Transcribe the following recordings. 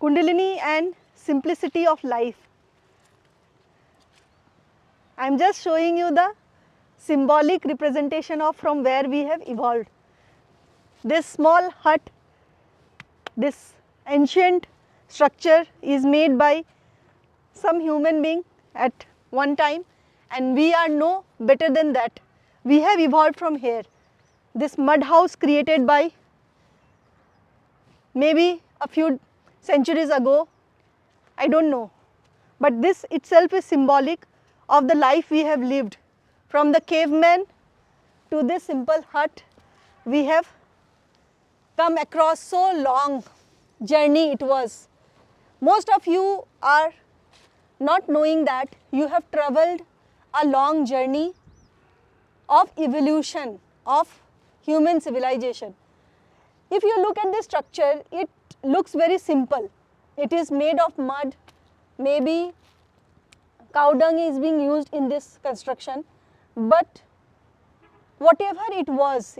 Kundalini and simplicity of life. I am just showing you the symbolic representation of from where we have evolved. This small hut, this ancient structure is made by some human being at one time, and we are no better than that. We have evolved from here. This mud house created by maybe a few centuries ago, I don't know. But this itself is symbolic of the life we have lived. From the caveman to this simple hut, we have come across so long journey it was. Most of you are not knowing that you have traveled a long journey of evolution, of human civilization. If you look at this structure, it looks very simple. It is made of mud, maybe cow dung is being used in this construction, but whatever it was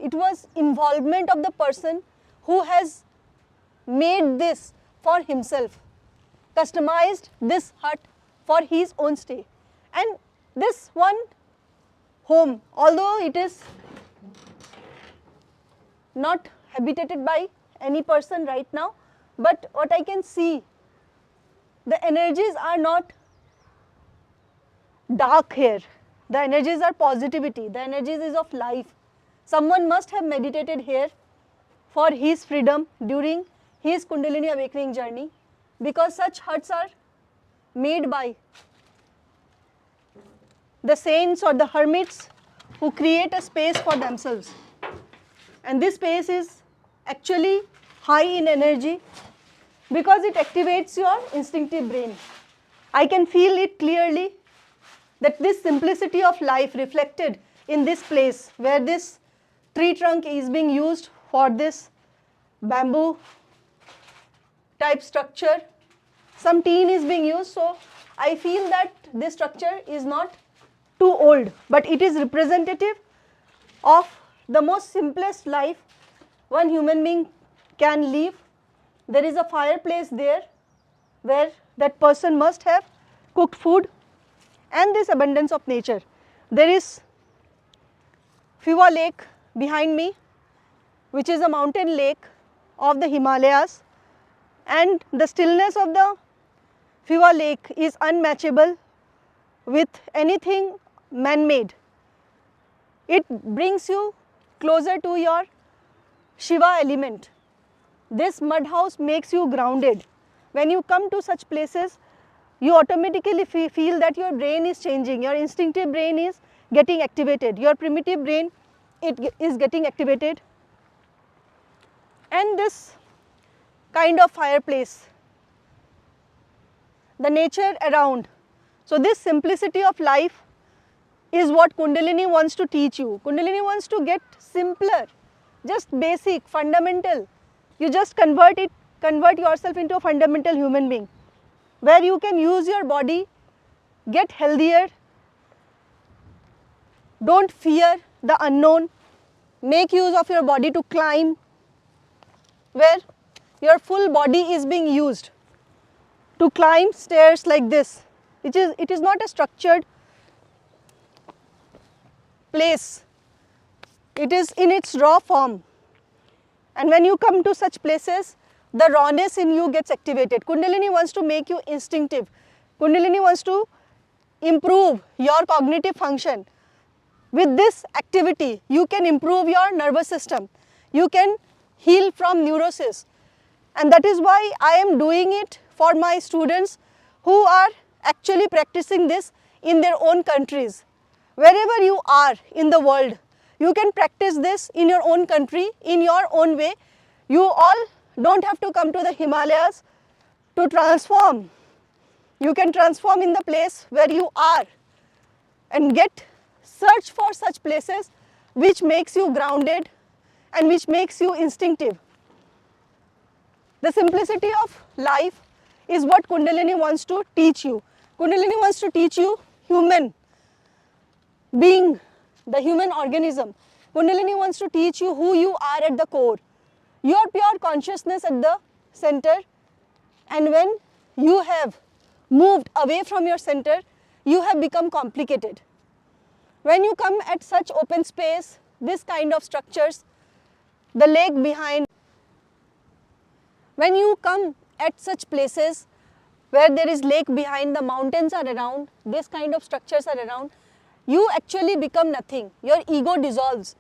involvement of the person who has made this for himself, customized this hut for his own stay. And this one home, although it is not habitated by any person right now, but what I can see, the energies are not dark here. The energies are positivity, the energies is of life. Someone must have meditated here for his freedom during his Kundalini Awakening journey, because such huts are made by the saints or the hermits who create a space for themselves. And this space is actually high in energy because it activates your instinctive brain. I can feel it clearly that this simplicity of life reflected in this place where this tree trunk is being used for this bamboo type structure. Some tin is being used, so I feel that this structure is not too old, but it is representative of the most simplest life one human being can live. There is a fireplace there where that person must have cooked food, and this abundance of nature. There is Fiwa Lake behind me, which is a mountain lake of the Himalayas, and the stillness of the Fiwa Lake is unmatchable with anything man-made. It brings you closer to your Shiva element. This mud house makes you grounded. When you come to such places, you automatically feel that your brain is changing, your instinctive brain is getting activated, your primitive brain is getting activated. And this kind of fireplace, the nature around. So this simplicity of life is what Kundalini wants to teach you. Kundalini wants to get simpler, just basic, fundamental. You just convert yourself into a fundamental human being, where you can use your body, get healthier, don't fear the unknown, make use of your body to climb, where your full body is being used to climb stairs like this. It is not a structured place, it is in its raw form. And when you come to such places, the rawness in you gets activated. Kundalini wants to make you instinctive. Kundalini wants to improve your cognitive function. With this activity, you can improve your nervous system. You can heal from neurosis. And that is why I am doing it for my students who are actually practicing this in their own countries. Wherever you are in the world, you can practice this in your own country, in your own way. You all don't have to come to the Himalayas to transform. You can transform in the place where you are and search for such places which makes you grounded and which makes you instinctive. The simplicity of life is what Kundalini wants to teach you. Kundalini wants to teach you human being, the human organism. Kundalini wants to teach you who you are at the core. Your pure consciousness at the center And when you have moved away from your center, you have become complicated. When you come at such open space, this kind of structures, the lake behind, when you come at such places where there is lake behind, the mountains are around, this kind of structures are around, you actually become nothing. Your ego dissolves.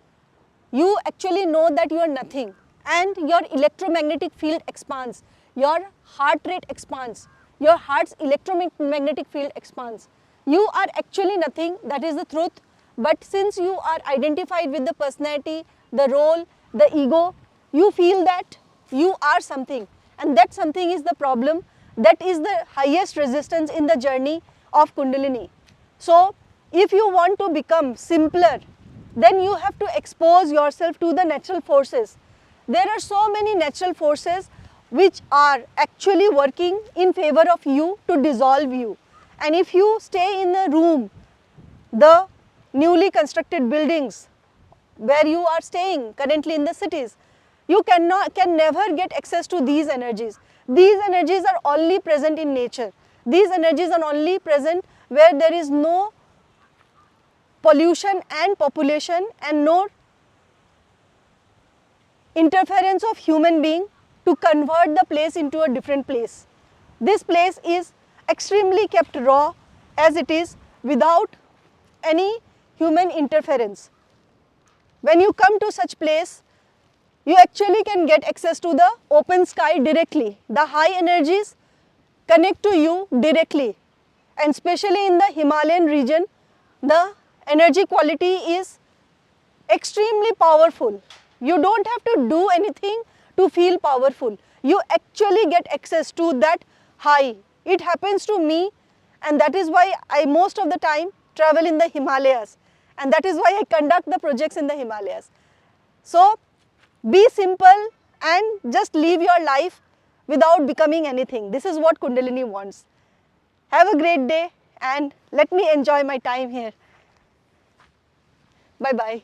You actually know that you are nothing, and your electromagnetic field expands. Your heart rate expands. Your heart's electromagnetic field expands. You are actually nothing, that is the truth. But since you are identified with the personality, the role, the ego, you feel that you are something, and that something is the problem. That is the highest resistance in the journey of Kundalini. So, if you want to become simpler, then you have to expose yourself to the natural forces. There are so many natural forces which are actually working in favor of you to dissolve you. And if you stay in a room, the newly constructed buildings where you are staying currently in the cities, you can never get access to these energies. These energies are only present in nature. These energies are only present where there is no pollution and population and no interference of human being to convert the place into a different place. This place is extremely kept raw as it is without any human interference. When you come to such place, you actually can get access to the open sky directly. The high energies connect to you directly, and especially in the Himalayan region, the energy quality is extremely powerful. You don't have to do anything to feel powerful. You actually get access to that high. It happens to me, and that is why I most of the time travel in the Himalayas, and that is why I conduct the projects in the Himalayas. So, be simple and just live your life without becoming anything. This is what Kundalini wants. Have a great day, and let me enjoy my time here. Bye-bye.